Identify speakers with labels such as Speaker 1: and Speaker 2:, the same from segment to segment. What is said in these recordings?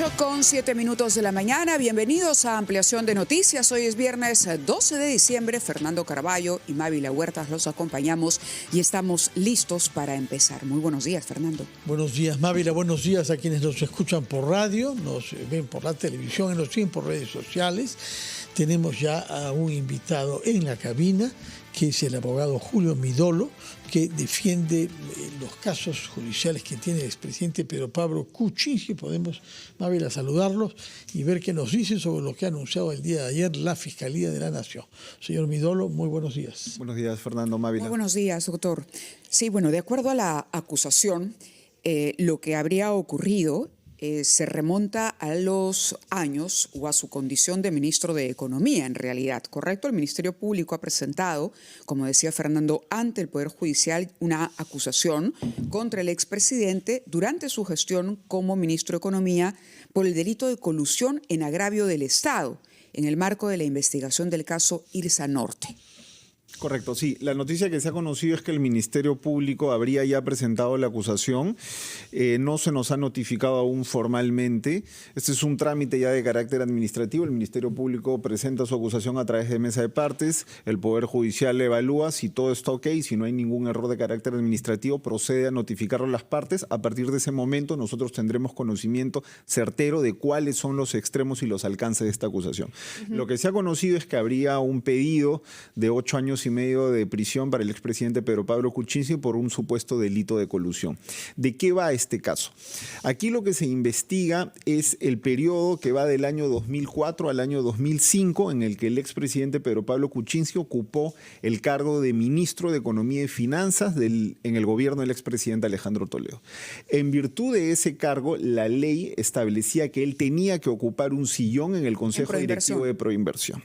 Speaker 1: 8:07 de la mañana. Bienvenidos a Ampliación de Noticias. Hoy es viernes 12 de diciembre. Fernando Caraballo y Mávila Huertas los acompañamos y estamos listos para empezar. Muy buenos días, Fernando.
Speaker 2: Buenos días, Mávila. Buenos días a quienes nos escuchan por radio, nos ven por la televisión y nos siguen por redes sociales. Tenemos ya a un invitado en la cabina, que es el abogado Julio Midolo, que defiende los casos judiciales que tiene el expresidente Pedro Pablo Kuczynski. Podemos, Mávila, saludarlos y ver qué nos dicen sobre lo que ha anunciado el día de ayer la Fiscalía de la Nación. Señor Midolo, muy buenos días.
Speaker 3: Buenos días, Fernando. Mávila.
Speaker 1: Muy buenos días, doctor. Sí, bueno, de acuerdo a la acusación, lo que habría ocurrido se remonta a los años o a su condición de ministro de Economía, en realidad, ¿correcto? El Ministerio Público ha presentado, como decía Fernando, ante el Poder Judicial una acusación contra el expresidente durante su gestión como ministro de Economía por el delito de colusión en agravio del Estado, en el marco de la investigación del caso Irsa Norte.
Speaker 3: Correcto, sí. La noticia que se ha conocido es que el Ministerio Público habría ya presentado la acusación. No se nos ha notificado aún formalmente. Este es un trámite ya de carácter administrativo. El Ministerio Público presenta su acusación a través de mesa de partes. El Poder Judicial evalúa si todo está ok, si no hay ningún error de carácter administrativo, procede a notificarlo a las partes. A partir de ese momento nosotros tendremos conocimiento certero de cuáles son los extremos y los alcances de esta acusación. Lo que se ha conocido es que habría un pedido de 8 años y medio de prisión para el expresidente Pedro Pablo Kuczynski por un supuesto delito de colusión. ¿De qué va este caso? Aquí lo que se investiga es el periodo que va del año 2004 al año 2005, en el que el expresidente Pedro Pablo Kuczynski ocupó el cargo de ministro de Economía y Finanzas en el gobierno del expresidente Alejandro Toledo. En virtud de ese cargo, la ley establecía que él tenía que ocupar un sillón en el Consejo Directivo de Proinversión.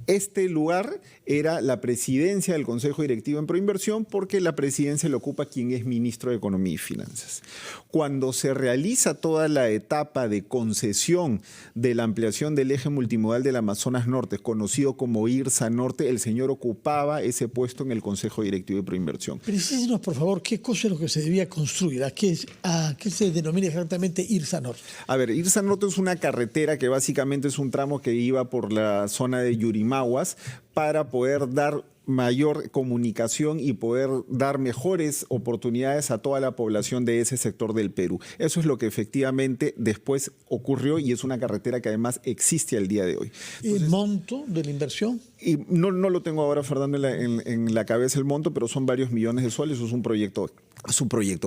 Speaker 3: Este lugar era la presidencia del Consejo Directivo en Proinversión, porque la presidencia lo ocupa quien es ministro de Economía y Finanzas. Cuando se realiza toda la etapa de concesión de la ampliación del eje multimodal del Amazonas Norte, conocido como IRSA Norte, el señor ocupaba ese puesto en el Consejo Directivo de Proinversión.
Speaker 2: Precísenos, por favor, qué cosa es lo que se debía construir, a qué se denomina exactamente IRSA Norte.
Speaker 3: A ver, IRSA Norte es una carretera que básicamente es un tramo que iba por la zona de Yurimaguas para poder dar mayor comunicación y poder dar mejores oportunidades a toda la población de ese sector del Perú. Eso es lo que efectivamente después ocurrió y es una carretera que además existe al día de hoy. Entonces,
Speaker 2: ¿el monto de la inversión?
Speaker 3: Y no lo tengo ahora, Fernando, en la cabeza el monto, pero son varios millones de soles. Eso es un proyecto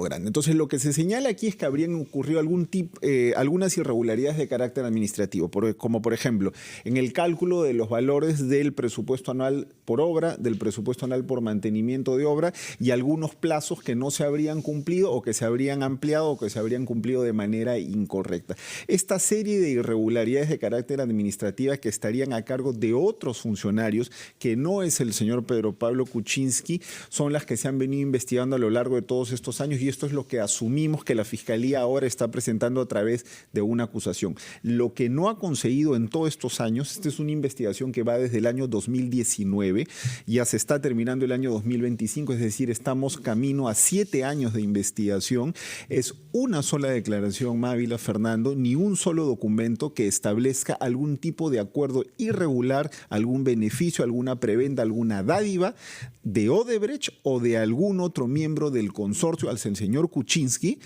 Speaker 3: grande. Entonces, lo que se señala aquí es que habrían ocurrido algunas irregularidades de carácter administrativo, como por ejemplo, en el cálculo de los valores del presupuesto anual por obra, del presupuesto anual por mantenimiento de obra y algunos plazos que no se habrían cumplido o que se habrían ampliado o que se habrían cumplido de manera incorrecta. Esta serie de irregularidades de carácter administrativo que estarían a cargo de otros funcionarios, que no es el señor Pedro Pablo Kuczynski, son las que se han venido investigando a lo largo de todos estos años y esto es lo que asumimos que la Fiscalía ahora está presentando a través de una acusación. Lo que no ha conseguido en todos estos años, esta es una investigación que va desde el año 2019, ya se está terminando el año 2025, es decir, estamos camino a 7 años de investigación, es una sola declaración, Mávila, Fernando, ni un solo documento que establezca algún tipo de acuerdo irregular, algún beneficio, alguna prebenda, alguna dádiva de Odebrecht o de algún otro miembro del consorcio, al señor Kuczynski,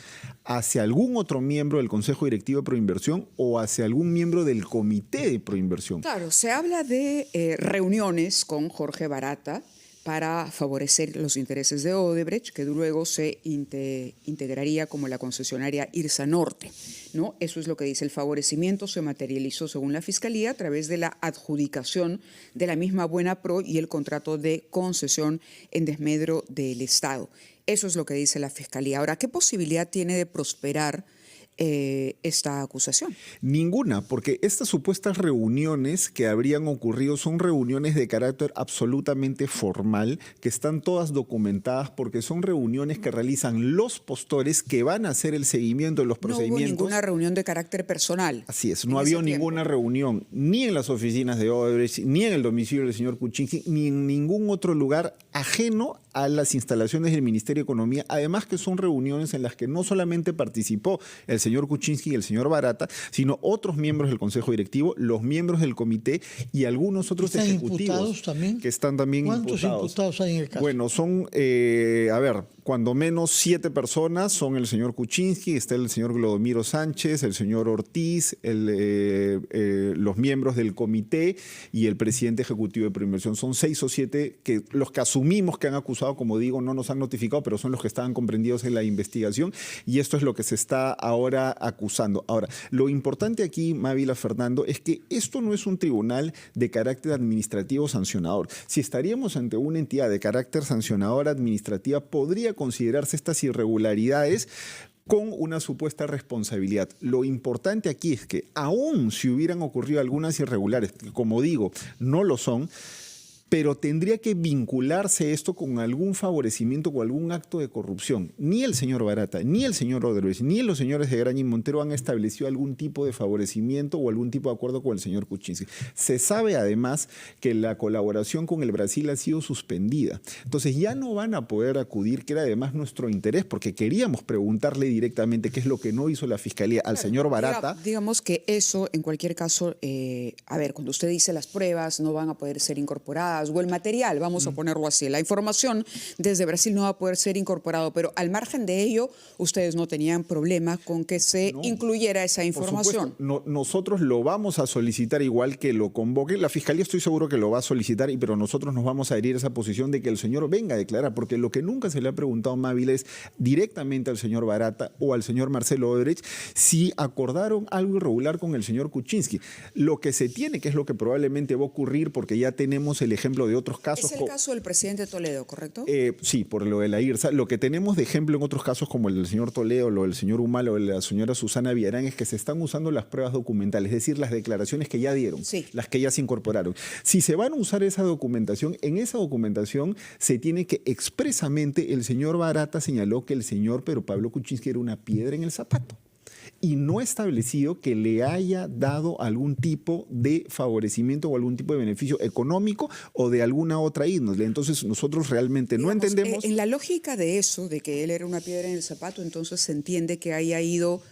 Speaker 3: hacia algún otro miembro del Consejo Directivo de Proinversión o hacia algún miembro del Comité de Proinversión.
Speaker 1: Claro, se habla de reuniones con Jorge Barata para favorecer los intereses de Odebrecht, que luego se integraría como la concesionaria IRSA Norte, ¿no? Eso es lo que dice. El favorecimiento se materializó, según la Fiscalía, a través de la adjudicación de la misma Buenapro y el contrato de concesión en desmedro del Estado. Eso es lo que dice la Fiscalía. Ahora, ¿qué posibilidad tiene de prosperar esta acusación?
Speaker 3: Ninguna, porque estas supuestas reuniones que habrían ocurrido son reuniones de carácter absolutamente formal, que están todas documentadas porque son reuniones que realizan los postores que van a hacer el seguimiento de los procedimientos.
Speaker 1: No hubo ninguna reunión de carácter personal.
Speaker 3: Así es, no había ninguna reunión ni en las oficinas de Odebrecht, ni en el domicilio del señor Kuczynski, ni en ningún otro lugar ajeno a las instalaciones del Ministerio de Economía. Además que son reuniones en las que no solamente participó el señor Kuczynski y el señor Barata, sino otros miembros del Consejo Directivo, los miembros del comité y algunos otros ejecutivos
Speaker 2: también?
Speaker 3: Que están también imputados.
Speaker 2: ¿Cuántos imputados hay en el caso?
Speaker 3: Bueno, son, cuando menos 7 personas. Son el señor Kuczynski, está el señor Glodomiro Sánchez, el señor Ortiz, los miembros del comité y el presidente ejecutivo de Proinversión. Son 6 o 7 que los que asumimos que han acusado, como digo, no nos han notificado, pero son los que estaban comprendidos en la investigación, y esto es lo que se está ahora acusando. Ahora, lo importante aquí, Mávila, Fernando, es que esto no es un tribunal de carácter administrativo sancionador. Si estaríamos ante una entidad de carácter sancionador administrativa, podría considerarse estas irregularidades con una supuesta responsabilidad. Lo importante aquí es que aún si hubieran ocurrido algunas irregularidades, que como digo, no lo son, pero tendría que vincularse esto con algún favorecimiento o algún acto de corrupción. Ni el señor Barata, ni el señor Odebrecht, ni los señores de Graña y Montero han establecido algún tipo de favorecimiento o algún tipo de acuerdo con el señor Kuczynski. Se sabe además que la colaboración con el Brasil ha sido suspendida. Entonces ya no van a poder acudir, que era además nuestro interés, porque queríamos preguntarle directamente qué es lo que no hizo la Fiscalía al señor Barata.
Speaker 1: Digamos que eso, en cualquier caso, cuando usted dice las pruebas no van a poder ser incorporadas, o el material, vamos a ponerlo así, la información desde Brasil no va a poder ser incorporado, pero al margen de ello, ustedes no tenían problema con que se incluyera esa información.
Speaker 3: Nosotros lo vamos a solicitar igual que lo convoque. La Fiscalía estoy seguro que lo va a solicitar, pero nosotros nos vamos a adherir a esa posición de que el señor venga a declarar, porque lo que nunca se le ha preguntado, Mávila, es directamente al señor Barata o al señor Marcelo Odebrecht si acordaron algo irregular con el señor Kuczynski. Lo que se tiene, que es lo que probablemente va a ocurrir, porque ya tenemos el ejemplo de otros casos.
Speaker 1: Es el caso del presidente Toledo, ¿correcto?
Speaker 3: Sí, por lo de la IRSA. Lo que tenemos de ejemplo en otros casos, como el del señor Toledo, lo del señor Humala o la señora Susana Villarán, es que se están usando las pruebas documentales, es decir, las declaraciones que ya dieron, las que ya se incorporaron. Si se van a usar esa documentación, en esa documentación se tiene que expresamente, el señor Barata señaló que el señor Pedro Pablo Kuczynski era una piedra en el zapato, y no ha establecido que le haya dado algún tipo de favorecimiento o algún tipo de beneficio económico o de alguna otra índole. Entonces nosotros realmente no entendemos.
Speaker 1: En la lógica de eso, de que él era una piedra en el zapato, entonces se entiende que haya ido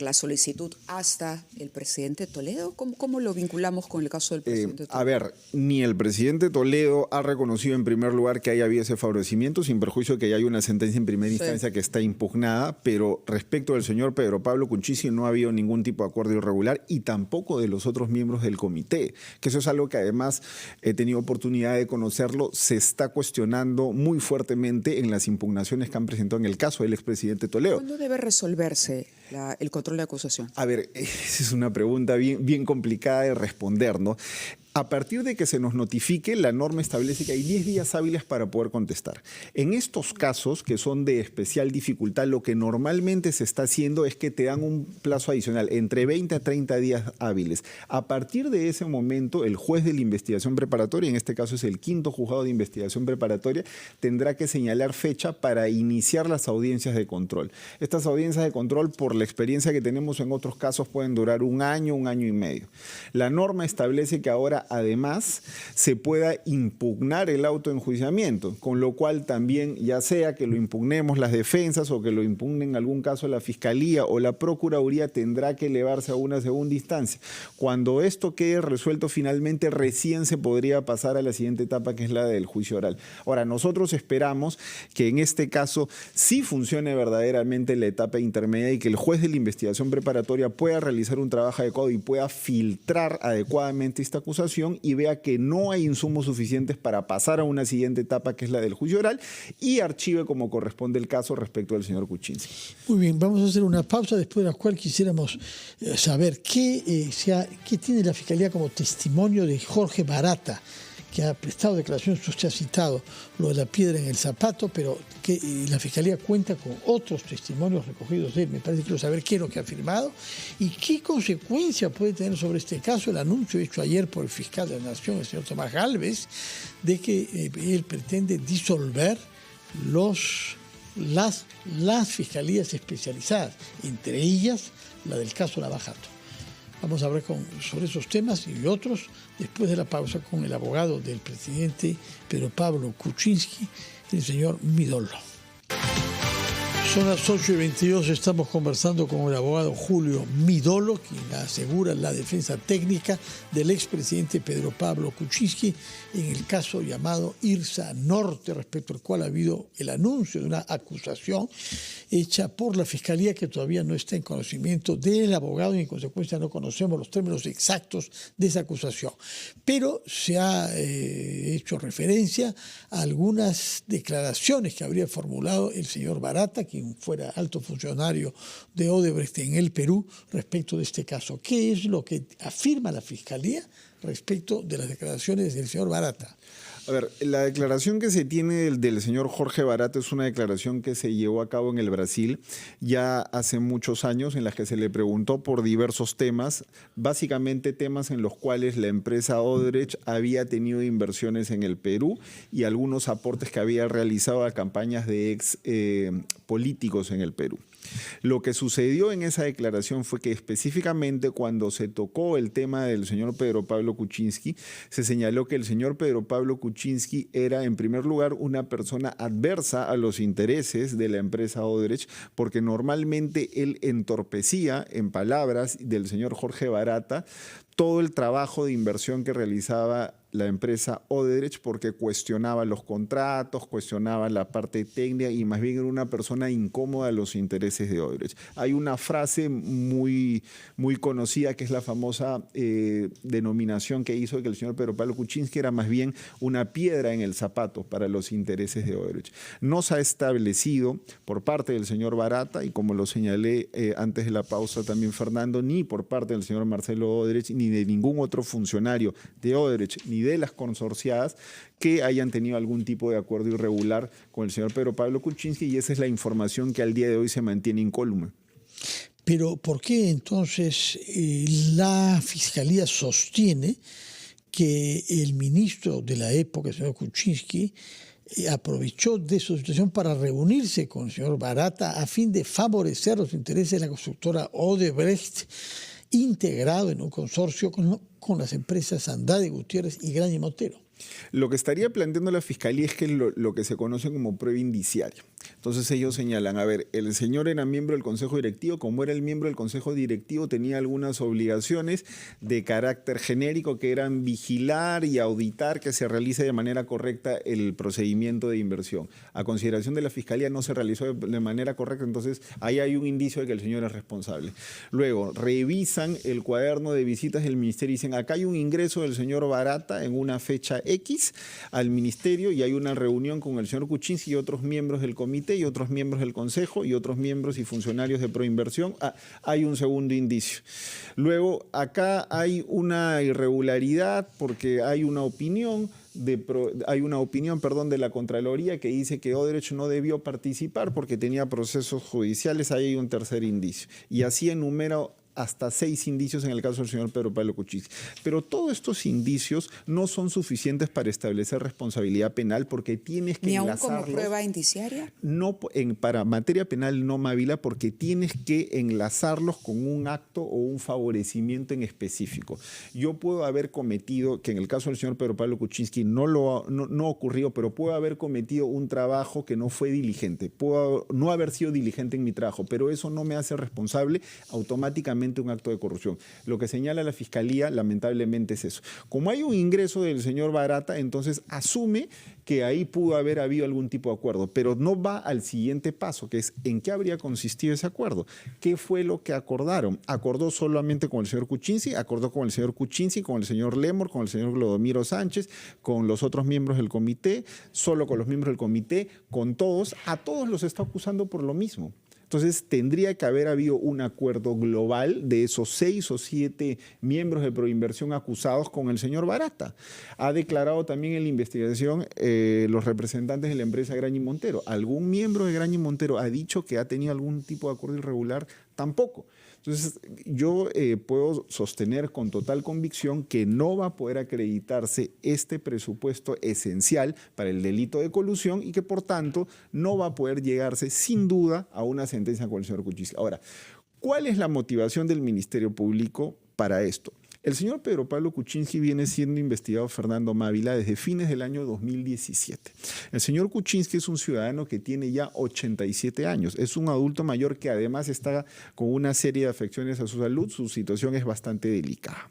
Speaker 1: la solicitud hasta el presidente Toledo. ¿Cómo lo vinculamos con el caso del presidente Toledo?
Speaker 3: Ni el presidente Toledo ha reconocido en primer lugar que haya habido ese favorecimiento, sin perjuicio que ya hay una sentencia en primera instancia que está impugnada, pero respecto del señor Pedro Pablo Kuczynski no ha habido ningún tipo de acuerdo irregular, y tampoco de los otros miembros del comité, que eso es algo que además he tenido oportunidad de conocerlo, se está cuestionando muy fuertemente en las impugnaciones que han presentado en el caso del expresidente Toledo.
Speaker 1: ¿Cuándo debe resolverse el control de acusación?
Speaker 3: Esa es una pregunta bien complicada de responder, ¿no? A partir de que se nos notifique, la norma establece que hay 10 días hábiles para poder contestar. En estos casos, que son de especial dificultad, lo que normalmente se está haciendo es que te dan un plazo adicional, entre 20 a 30 días hábiles. A partir de ese momento, el juez de la investigación preparatoria, en este caso es el 5º juzgado de investigación preparatoria, tendrá que señalar fecha para iniciar las audiencias de control. Estas audiencias de control, por la experiencia que tenemos en otros casos, pueden durar un año y medio. La norma establece que ahora además se pueda impugnar el autoenjuiciamiento, con lo cual también, ya sea que lo impugnemos las defensas o que lo impugnen en algún caso la Fiscalía o la Procuraduría, tendrá que elevarse a una segunda instancia. Cuando esto quede resuelto finalmente, recién se podría pasar a la siguiente etapa, que es la del juicio oral. Ahora, nosotros esperamos que en este caso sí funcione verdaderamente la etapa intermedia y que el juez de la investigación preparatoria pueda realizar un trabajo adecuado y pueda filtrar adecuadamente esta acusación y vea que no hay insumos suficientes para pasar a una siguiente etapa, que es la del juicio oral, y archive como corresponde el caso respecto del señor Kuczynski.
Speaker 2: Muy bien, vamos a hacer una pausa, después de la cual quisiéramos saber qué tiene la Fiscalía como testimonio de Jorge Barata, que ha prestado declaraciones. Usted ha citado lo de la piedra en el zapato, pero que la Fiscalía cuenta con otros testimonios recogidos de él. Me parece que quiero saber qué es lo que ha afirmado y qué consecuencia puede tener sobre este caso el anuncio hecho ayer por el fiscal de la Nación, el señor Tomás Gálvez, de que él pretende disolver las fiscalías especializadas, entre ellas la del caso Lavajato. Vamos a hablar sobre esos temas y otros después de la pausa con el abogado del presidente Pedro Pablo Kuczynski, el señor Midollo. Son las 8:22, estamos conversando con el abogado Julio Midolo, quien asegura la defensa técnica del expresidente Pedro Pablo Kuczynski en el caso llamado Irsa Norte, respecto al cual ha habido el anuncio de una acusación hecha por la Fiscalía que todavía no está en conocimiento del abogado y en consecuencia no conocemos los términos exactos de esa acusación. Pero se ha hecho referencia a algunas declaraciones que habría formulado el señor Barata, quien fuera alto funcionario de Odebrecht en el Perú, respecto de este caso. ¿Qué es lo que afirma la Fiscalía respecto de las declaraciones del señor Barata?
Speaker 3: A ver, la declaración que se tiene del señor Jorge Barata es una declaración que se llevó a cabo en el Brasil ya hace muchos años, en las que se le preguntó por diversos temas, básicamente temas en los cuales la empresa Odebrecht había tenido inversiones en el Perú y algunos aportes que había realizado a campañas de ex políticos en el Perú. Lo que sucedió en esa declaración fue que específicamente cuando se tocó el tema del señor Pedro Pablo Kuczynski, se señaló que el señor Pedro Pablo Kuczynski era en primer lugar una persona adversa a los intereses de la empresa Odebrecht, porque normalmente él entorpecía, en palabras del señor Jorge Barata, todo el trabajo de inversión que realizaba la empresa Odebrecht, porque cuestionaba los contratos, cuestionaba la parte técnica y más bien era una persona incómoda a los intereses de Odebrecht. Hay una frase muy conocida que es la famosa denominación que hizo de que el señor Pedro Pablo Kuczynski era más bien una piedra en el zapato para los intereses de Odebrecht. No se ha establecido por parte del señor Barata, y como lo señalé antes de la pausa también Fernando, ni por parte del señor Marcelo Odebrecht, ni de ningún otro funcionario de Odebrecht, ni de las consorciadas que hayan tenido algún tipo de acuerdo irregular con el señor Pedro Pablo Kuczynski, y esa es la información que al día de hoy se mantiene incólume.
Speaker 2: Pero ¿por qué entonces la Fiscalía sostiene que el ministro de la época, el señor Kuczynski, aprovechó de su situación para reunirse con el señor Barata a fin de favorecer los intereses de la constructora Odebrecht, integrado en un consorcio con las empresas Andrade Gutiérrez y Graña Montero?
Speaker 3: Lo que estaría planteando la Fiscalía es que lo que se conoce como prueba indiciaria. Entonces ellos señalan, a ver, el señor era miembro del Consejo Directivo, como era el miembro del Consejo Directivo tenía algunas obligaciones de carácter genérico que eran vigilar y auditar que se realice de manera correcta el procedimiento de inversión. A consideración de la Fiscalía no se realizó de manera correcta, entonces ahí hay un indicio de que el señor es responsable. Luego revisan el cuaderno de visitas del ministerio y dicen, acá hay un ingreso del señor Barata en una fecha X al ministerio y hay una reunión con el señor Kuczynski y otros miembros del comité y otros miembros del consejo y otros miembros y funcionarios de Proinversión. Hay un segundo indicio. Luego acá hay una irregularidad porque hay una opinión de la Contraloría que dice que Odebrecht no debió participar porque tenía procesos judiciales. Ahí hay un tercer indicio. Y así enumera hasta 6 indicios en el caso del señor Pedro Pablo Kuczynski. Pero todos estos indicios no son suficientes para establecer responsabilidad penal porque tienes que enlazarlos.
Speaker 1: ¿Ni aún como prueba indiciaria?
Speaker 3: No, para materia penal no, Mávila, porque tienes que enlazarlos con un acto o un favorecimiento en específico. Yo puedo haber cometido, que en el caso del señor Pedro Pablo Kuczynski no ocurrió, pero puedo haber cometido un trabajo que no fue diligente. Puedo no haber sido diligente en mi trabajo, pero eso no me hace responsable automáticamente un acto de corrupción. Lo que señala la Fiscalía, lamentablemente, es eso. Como hay un ingreso del señor Barata, entonces asume que ahí pudo haber habido algún tipo de acuerdo, pero no va al siguiente paso, que es en qué habría consistido ese acuerdo. ¿Qué fue lo que acordaron? ¿Acordó solamente con el señor Kuczynski? ¿Acordó con el señor Kuczynski, con el señor Lemor, con el señor Clodomiro Sánchez, con los otros miembros del comité, solo con los miembros del comité, con todos? A todos los está acusando por lo mismo. Entonces tendría que haber habido un acuerdo global de esos 6 o 7 miembros de Proinversión acusados con el señor Barata. Ha declarado también en la investigación los representantes de la empresa Graña Montero. ¿Algún miembro de Graña Montero ha dicho que ha tenido algún tipo de acuerdo irregular? Tampoco. Entonces, yo puedo sostener con total convicción que no va a poder acreditarse este presupuesto esencial para el delito de colusión y que, por tanto, no va a poder llegarse sin duda a una sentencia con el señor Kuczynski. Ahora, ¿cuál es la motivación del Ministerio Público para esto? El señor Pedro Pablo Kuczynski viene siendo investigado Fernando Mávila desde fines del año 2017. El señor Kuczynski es un ciudadano que tiene ya 87 años. Es un adulto mayor que además está con una serie de afecciones a su salud. Su situación es bastante delicada.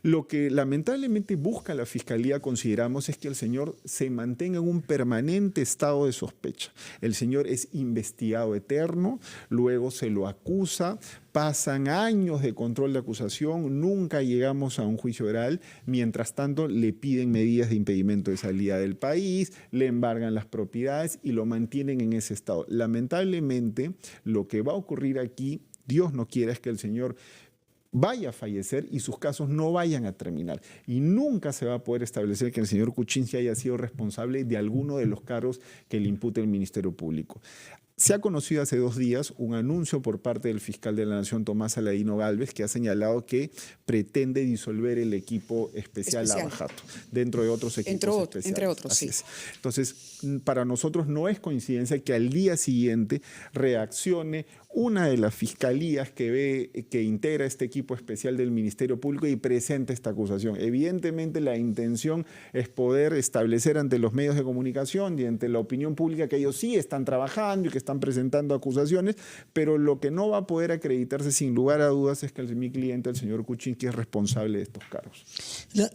Speaker 3: Lo que lamentablemente busca la Fiscalía, consideramos, es que el señor se mantenga en un permanente estado de sospecha. El señor es investigado eterno, luego se lo acusa, pasan años de control de acusación, nunca llegamos a un juicio oral, mientras tanto le piden medidas de impedimento de salida del país, le embargan las propiedades y lo mantienen en ese estado. Lamentablemente, lo que va a ocurrir aquí, Dios no quiera, es que el señor vaya a fallecer y sus casos no vayan a terminar. Y nunca se va a poder establecer que el señor Kuczynski haya sido responsable de alguno de los cargos que le impute el Ministerio Público. Se ha conocido hace 2 días un anuncio por parte del fiscal de la Nación, Tomás Aladino Gálvez, que ha señalado que pretende disolver el equipo especial Lavajato, dentro de otros equipos especiales.
Speaker 1: Entre otros,
Speaker 3: Así
Speaker 1: sí.
Speaker 3: es. Entonces, para nosotros no es coincidencia que al día siguiente reaccione una de las fiscalías que integra este equipo especial del Ministerio Público y presente esta acusación. Evidentemente la intención es poder establecer ante los medios de comunicación y ante la opinión pública que ellos sí están trabajando y que están presentando acusaciones, pero lo que no va a poder acreditarse sin lugar a dudas es que mi cliente, el señor Kuczynski, es responsable de estos cargos.
Speaker 2: La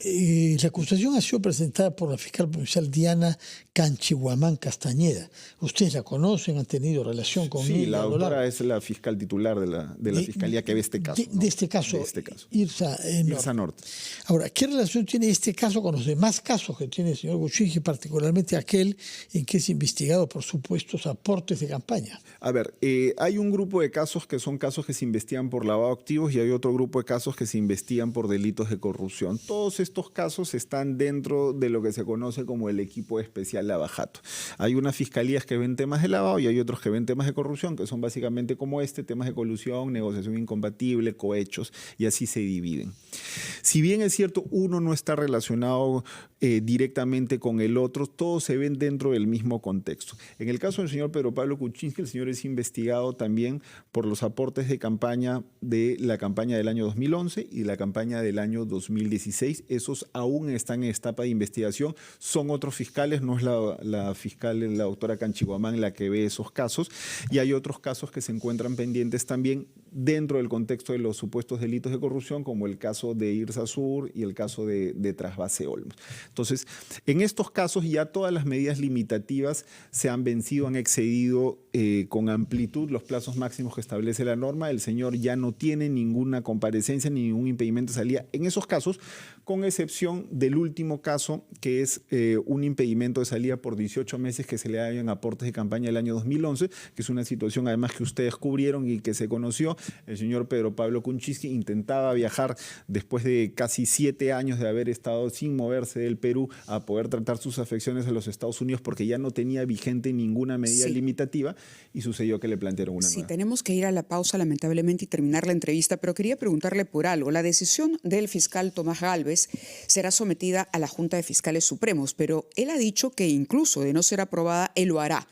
Speaker 2: acusación ha sido presentada por la fiscal provincial Diana Canchiguamán Castañeda. Ustedes la conocen, han tenido relación con ella.
Speaker 3: Sí, la doctora es la fiscal titular de la fiscalía que ve este caso.
Speaker 2: De este caso. Irsa
Speaker 3: Norte.
Speaker 2: Ahora, ¿qué relación tiene este caso con los demás casos que tiene el señor Kuczynski, particularmente aquel en que es investigado por supuestos aportes de campaña?
Speaker 3: A ver, hay un grupo de casos que son casos que se investigan por lavado de activos y hay otro grupo de casos que se investigan por delitos de corrupción. Todos estos casos están dentro de lo que se conoce como el equipo especial Lavajato. Hay unas fiscalías que ven temas de lavado y hay otros que ven temas de corrupción, que son básicamente como temas de colusión, negociación incompatible, cohechos, y así se dividen. Si bien es cierto, uno no está relacionado directamente con el otro, todos se ven dentro del mismo contexto. En el caso del señor Pedro Pablo Kuczynski, el señor es investigado también por los aportes de campaña de la campaña del año 2011 y la campaña del año 2016. Esos aún están en etapa de investigación. Son otros fiscales, no es la fiscal, la doctora Canchiguamán, la que ve esos casos, y hay otros casos que se encuentran pendientes también dentro del contexto de los supuestos delitos de corrupción, como el caso de Irsa Sur y el caso de Trasvase Olmos. Entonces, en estos casos ya todas las medidas limitativas se han vencido, han excedido con amplitud los plazos máximos que establece la norma. El señor ya no tiene ninguna comparecencia ni ningún impedimento de salida en esos casos, con excepción del último caso, que es un impedimento de salida por 18 meses que se le hayan aportes de campaña del año 2011, que es una situación además que ustedes cubrieron y que se conoció. El señor Pedro Pablo Kuczynski intentaba viajar después de casi 7 años de haber estado sin moverse del Perú a poder tratar sus afecciones a los Estados Unidos porque ya no tenía vigente ninguna medida limitativa y sucedió que le plantearon una nueva.
Speaker 1: Sí, tenemos que ir a la pausa lamentablemente y terminar la entrevista, pero quería preguntarle por algo. La decisión del fiscal Tomás Gálvez será sometida a la Junta de Fiscales Supremos, pero él ha dicho que incluso de no ser aprobada, él lo hará.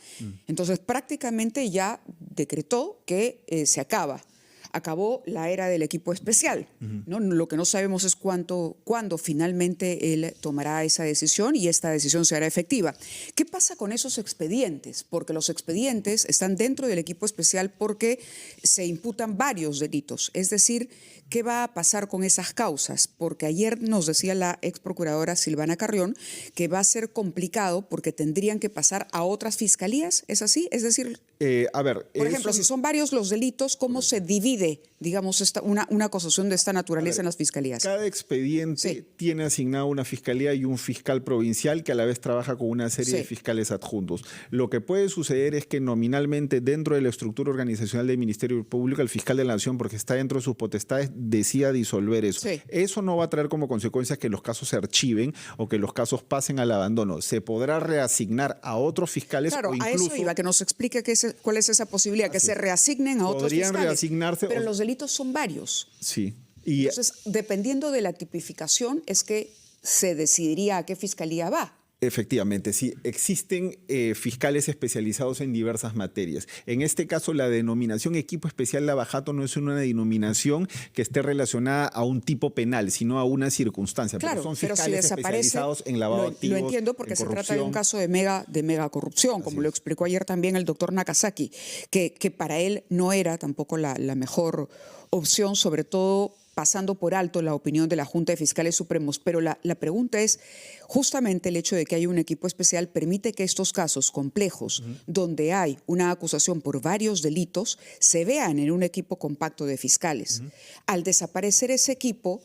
Speaker 1: Entonces prácticamente ya decretó que se acabó la era del equipo especial, ¿no? Lo que no sabemos es cuándo finalmente él tomará esa decisión y esta decisión se hará efectiva. ¿Qué pasa con esos expedientes? Porque los expedientes están dentro del equipo especial porque se imputan varios delitos. Es decir, ¿qué va a pasar con esas causas? Porque ayer nos decía la ex procuradora Silvana Carrión que va a ser complicado porque tendrían que pasar a otras fiscalías. ¿Es así? Es decir, por ejemplo, si son varios los delitos, ¿cómo se divide, digamos, una acusación de esta naturaleza en las fiscalías?
Speaker 3: Cada expediente tiene asignado una fiscalía y un fiscal provincial que a la vez trabaja con una serie de fiscales adjuntos. Lo que puede suceder es que nominalmente dentro de la estructura organizacional del Ministerio Público, el fiscal de la Nación, porque está dentro de sus potestades, decida disolver eso. Eso no va a traer como consecuencia que los casos se archiven o que los casos pasen al abandono. Se podrá reasignar a otros fiscales.
Speaker 1: Claro,
Speaker 3: o incluso,
Speaker 1: a eso iba, que nos explique cuál es esa posibilidad, que se reasignen a otros fiscales.
Speaker 3: Reasignarse.
Speaker 1: Pero los delitos son varios.
Speaker 3: Sí.
Speaker 1: Entonces, dependiendo de la tipificación, es que se decidiría a qué fiscalía va.
Speaker 3: Efectivamente, sí. Existen fiscales especializados en diversas materias. En este caso, la denominación equipo especial Lavajato no es una denominación que esté relacionada a un tipo penal, sino a una circunstancia.
Speaker 1: Claro,
Speaker 3: pero son
Speaker 1: pero
Speaker 3: fiscales
Speaker 1: si desaparece,
Speaker 3: especializados en lavado de activos.
Speaker 1: Lo entiendo porque
Speaker 3: en
Speaker 1: se trata de
Speaker 3: corrupción.
Speaker 1: un caso de mega corrupción, como lo explicó ayer también el doctor Nakazaki, que para él no era tampoco la mejor opción, sobre todo pasando por alto la opinión de la Junta de Fiscales Supremos. Pero la pregunta es, justamente el hecho de que haya un equipo especial permite que estos casos complejos, donde hay una acusación por varios delitos, se vean en un equipo compacto de fiscales. Al desaparecer ese equipo,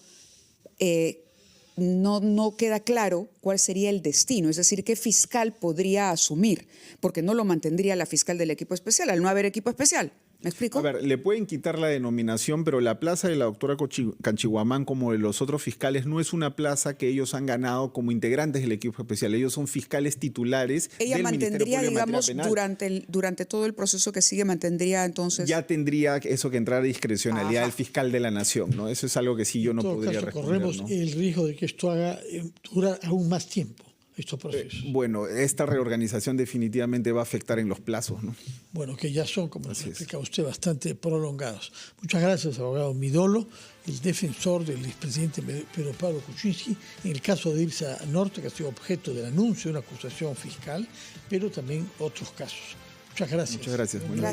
Speaker 1: no queda claro cuál sería el destino, es decir, qué fiscal podría asumir, porque no lo mantendría la fiscal del equipo especial, al no haber equipo especial. ¿Me explico?
Speaker 3: A ver, le pueden quitar la denominación, pero la plaza de la doctora Canchiguamán, como de los otros fiscales, no es una plaza que ellos han ganado como integrantes del equipo especial. Ellos son fiscales titulares
Speaker 1: Ella
Speaker 3: del
Speaker 1: mantendría,
Speaker 3: Ministerio Público de
Speaker 1: digamos,
Speaker 3: Materia Penal.
Speaker 1: durante todo el proceso que sigue, mantendría entonces...
Speaker 3: Ya tendría eso que entrar a discrecionalidad
Speaker 1: Ajá.
Speaker 3: del fiscal de la nación, ¿no? Eso es algo que sí yo no
Speaker 2: En todo
Speaker 3: podría
Speaker 2: caso,
Speaker 3: responder,
Speaker 2: corremos
Speaker 3: ¿no?
Speaker 2: el riesgo de que esto haga durar aún más tiempo, estos procesos.
Speaker 3: Bueno, esta reorganización definitivamente va a afectar en los plazos, ¿no?
Speaker 2: Bueno, que ya son, como nos
Speaker 3: Así es.
Speaker 2: explica usted, bastante prolongados. Muchas gracias, abogado Midolo, el defensor del expresidente Pedro Pablo Kuczynski, en el caso de Ilsa Norte, que ha sido objeto del anuncio de una acusación fiscal, pero también otros casos. Muchas gracias.
Speaker 3: Muchas gracias. Buenos días.